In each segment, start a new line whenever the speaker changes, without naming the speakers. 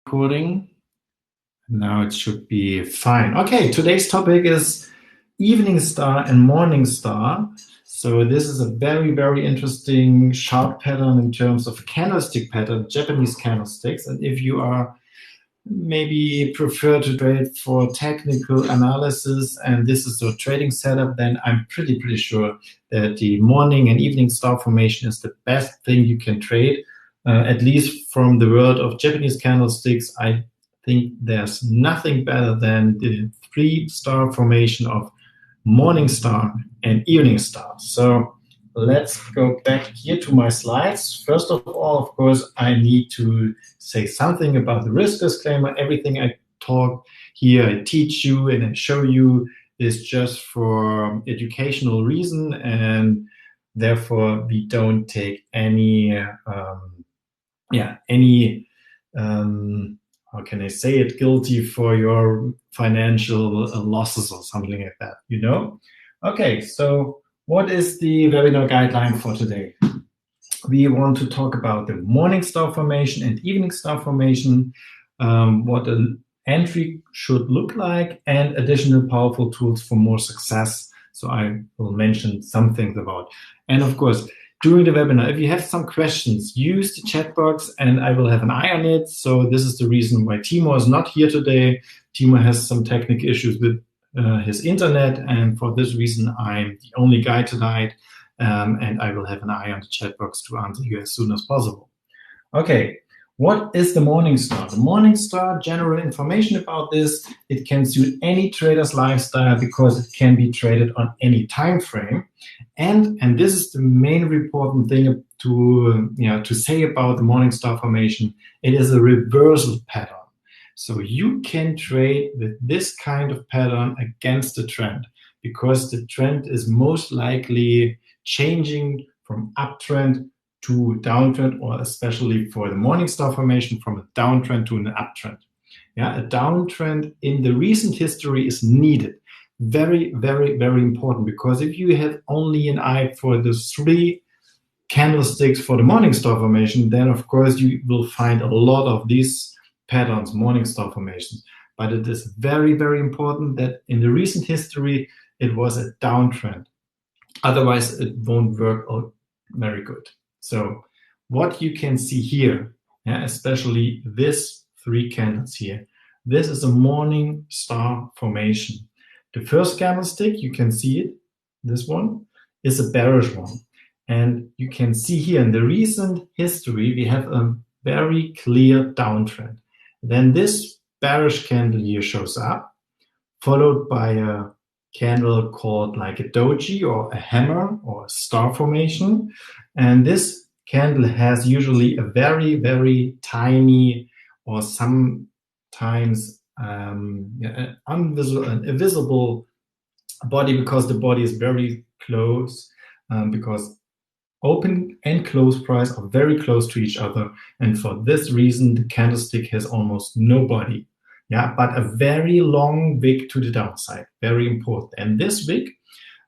Recording. Now it should be fine. Okay, today's topic is evening star and morning star. So this is a very, very interesting chart pattern in terms of candlestick pattern, Japanese candlesticks. And if you are maybe prefer to trade for technical analysis and this is your trading setup, then I'm pretty sure that the morning and evening star formation is the best thing you can trade. At least from the world of Japanese candlesticks, I think there's nothing better than the 3-star formation of morning star and evening star. So let's go back here to my slides. First of all, of course, I need to say something about the risk disclaimer. Everything I talk here, I teach you and I show you is just for educational reason, and therefore we don't take any how can I say it, guilty for your financial losses or something like that, you know? Okay, so what is the webinar guideline for today? We want to talk about the morning star formation and evening star formation, what an entry should look like, and additional powerful tools for more success. So I will mention some things about. And of course, during the webinar, if you have some questions, use the chat box and I will have an eye on it. So this is the reason why Timo is not here today. Timo has some technical issues with his internet, and for this reason, I'm the only guy tonight, and I will have an eye on the chat box to answer you as soon as possible. Okay, what is the morning star? The morning star, general information about this, it can suit any trader's lifestyle because it can be traded on any time frame. And this is the main important thing to say about the morning star formation. It is a reversal pattern. So you can trade with this kind of pattern against the trend because the trend is most likely changing from uptrend to downtrend, or especially for the morning star formation, from a downtrend to an uptrend. Yeah, a downtrend in the recent history is needed. Very, very, very important, because if you have only an eye for the 3 candlesticks for the morning star formation, then of course you will find a lot of these patterns, morning star formations. But it is very, very important that in the recent history it was a downtrend. Otherwise it won't work out very good. So what you can see here, especially this 3 candles here, this is a morning star formation. The first candlestick, you can see it, this one, is a bearish one. And you can see here in the recent history, we have a very clear downtrend. Then this bearish candle here shows up, followed by a candle called like a doji or a hammer or a star formation. And this candle has usually a very, very tiny, or sometimes invisible body, because the body is very close, because open and close price are very close to each other. And for this reason, the candlestick has almost no body. Yeah, but a very long wick to the downside, very important. And this wick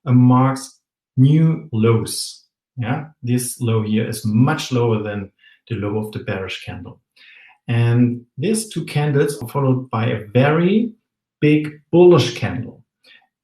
marks new lows. Yeah, this low here is much lower than the low of the bearish candle. And these 2 candles are followed by a very big bullish candle.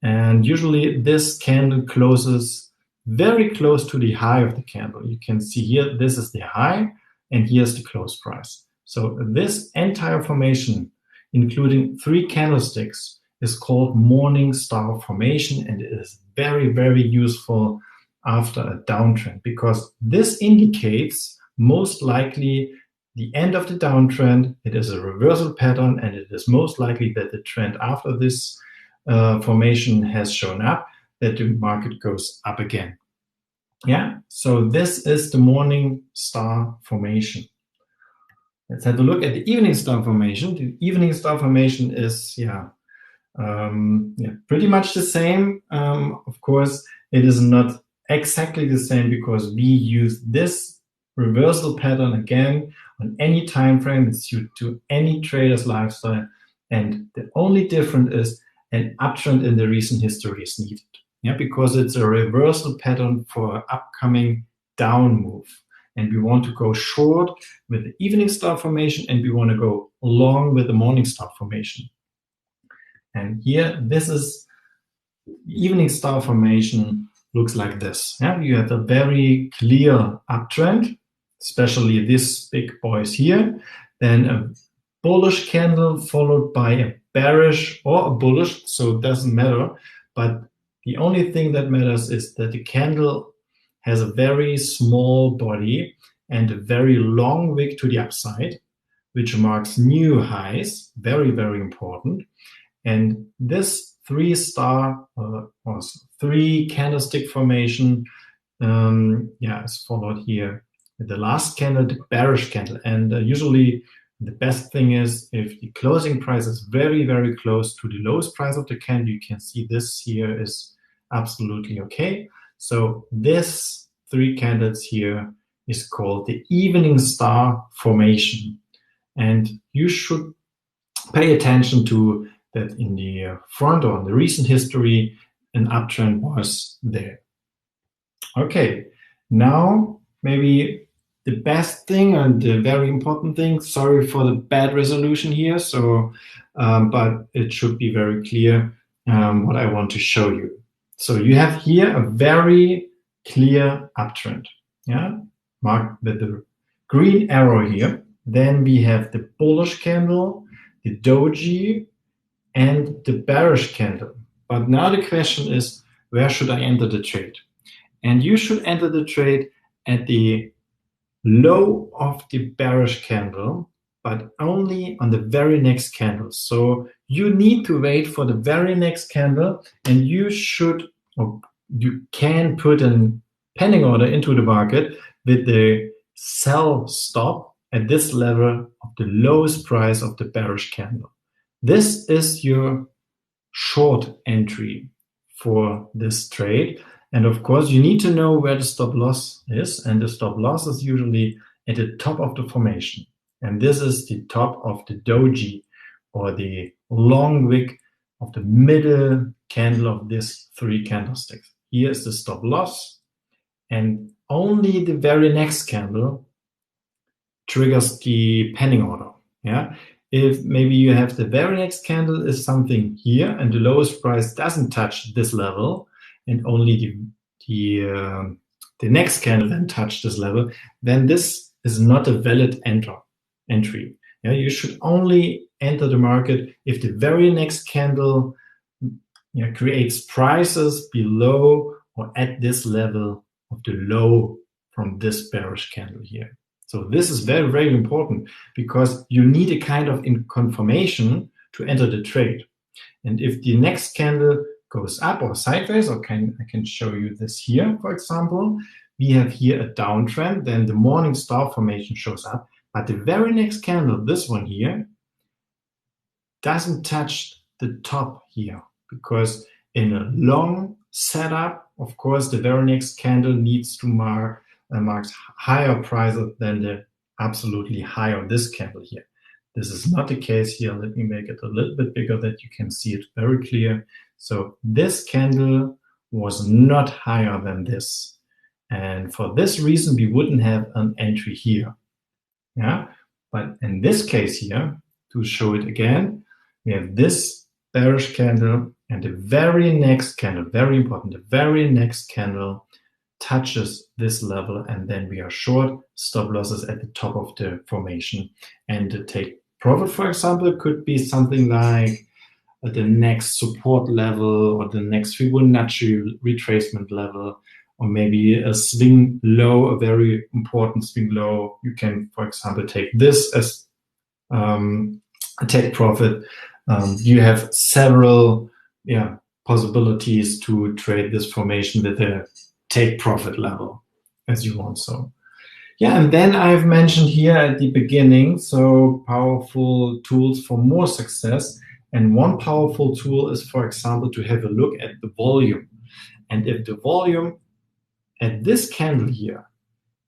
And usually this candle closes very close to the high of the candle. You can see here, this is the high, and here's the close price. So this entire formation, including 3 candlesticks, is called morning star formation, and it is very, very useful after a downtrend, because this indicates most likely the end of the downtrend. It is a reversal pattern, and it is most likely that the trend after this formation has shown up, that the market goes up again. Yeah, so this is the morning star formation. Let's have a look at the evening star formation. The evening star formation is pretty much the same. Of course, it is not exactly the same, because we use this reversal pattern again on any time frame. It's suited to any trader's lifestyle, and the only difference is an uptrend in the recent history is needed. Yeah, because it's a reversal pattern for an upcoming down move. and we want to go short with the evening star formation, and we want to go long with the morning star formation. And here, this is evening star formation looks like this. Yeah, you have a very clear uptrend, especially these big boys here. Then a bullish candle followed by a bearish or a bullish, so it doesn't matter. But the only thing that matters is that the candle has a very small body and a very long wick to the upside, which marks new highs, very, very important. And this three candlestick formation is followed here with the last candle, the bearish candle. And usually the best thing is if the closing price is very, very close to the lowest price of the candle. You can see this here is absolutely okay. So this three candles here is called the evening star formation. And you should pay attention to that in the front or in the recent history, an uptrend was there. Okay, now maybe the best thing and the very important thing, sorry for the bad resolution here, so but it should be very clear what I want to show you. So you have here a very clear uptrend, yeah, marked with the green arrow here. Then we have the bullish candle, the doji, and the bearish candle. But now the question is, where should I enter the trade? And you should enter the trade at the low of the bearish candle, but only on the very next candle. So you need to wait for the very next candle, and you should, or you can put a pending order into the market with the sell stop at this level of the lowest price of the bearish candle. This is your short entry for this trade. And of course, you need to know where the stop loss is. And the stop loss is usually at the top of the formation. And this is the top of the doji, or the long wick of the middle candle of this three candlesticks. Here is the stop loss. And only the very next candle triggers the pending order. Yeah. If maybe you have the very next candle is something here and the lowest price doesn't touch this level, and only the next candle then touch this level, then this is not a valid entry. Yeah, you should only enter the market if the very next candle creates prices below or at this level of the low from this bearish candle here. So this is very, very important, because you need a kind of confirmation to enter the trade. And if the next candle goes up or sideways, I can show you this here, for example. We have here a downtrend, then the morning star formation shows up, but the very next candle, this one here, doesn't touch the top here, because in a long setup, of course, the very next candle needs to marks higher prices than the absolutely high of this candle here. This is not the case here. Let me make it a little bit bigger that you can see it very clear. So this candle was not higher than this. And for this reason, we wouldn't have an entry here. Yeah, but in this case here, to show it again, we have this bearish candle, and the very next candle, very important, the very next candle touches this level, and then we are short. Stop losses at the top of the formation. And to take profit, for example, could be something like the next support level or the next Fibonacci retracement level, or maybe a swing low, a very important swing low. You can, for example, take this as a take profit. You have several possibilities to trade this formation with a take profit level as you want. So and then I've mentioned here at the beginning, so powerful tools for more success. And one powerful tool is, for example, to have a look at the volume. And if the volume at this candle here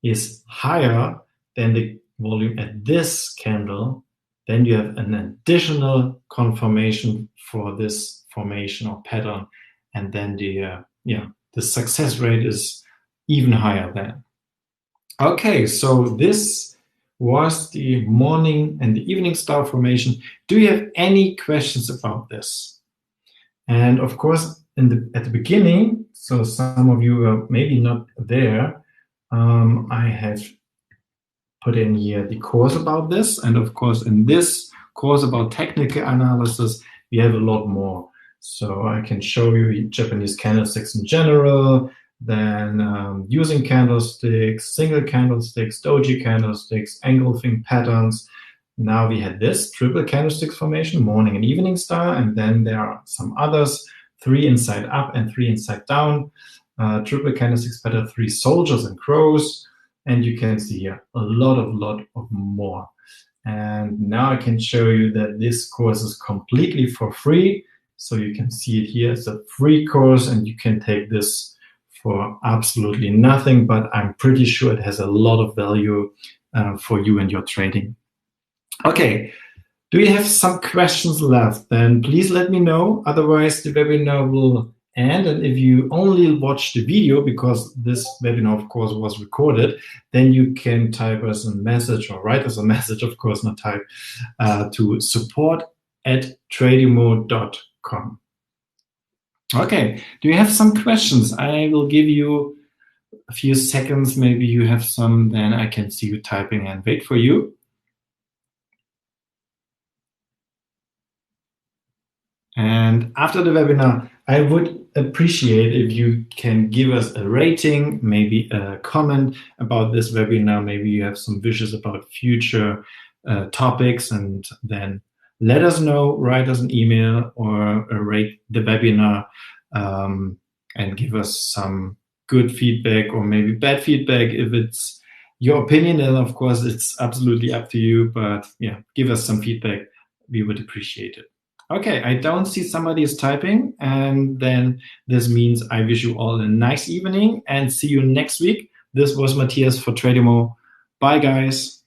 is higher than the volume at this candle, then you have an additional confirmation for this formation or pattern, and then the success rate is even higher then. Okay, so this was the morning and the evening star formation. Do you have any questions about this? And of course, at the beginning, so some of you are maybe not there, I have put in here the course about this. And of course, in this course about technical analysis, we have a lot more. So I can show you Japanese candlesticks in general, then using candlesticks, single candlesticks, doji candlesticks, engulfing patterns. Now we had this triple candlesticks formation, morning and evening star, and then there are some others, 3 inside up and 3 inside down, triple candlesticks pattern, 3 soldiers and crows, and you can see here a lot of more. And now I can show you that this course is completely for free. So you can see it here. It's a free course and you can take this for absolutely nothing, but I'm pretty sure it has a lot of value for you and your trading. Okay, do you have some questions left? Then please let me know. Otherwise, the webinar will end. And if you only watch the video, because this webinar, of course, was recorded, then you can type us a message or write us a message, of course, not type, to support@tradimo.com. Okay, do you have some questions? I will give you a few seconds. Maybe you have some, then I can see you typing and wait for you. And after the webinar, I would appreciate if you can give us a rating, maybe a comment about this webinar. Maybe you have some wishes about future topics, and then let us know, write us an email or rate the webinar and give us some good feedback or maybe bad feedback. If it's your opinion, then of course it's absolutely up to you, but yeah, give us some feedback. We would appreciate it. Okay, I don't see somebody is typing, and then this means I wish you all a nice evening and see you next week. This was Matthias for Tradimo. Bye, guys.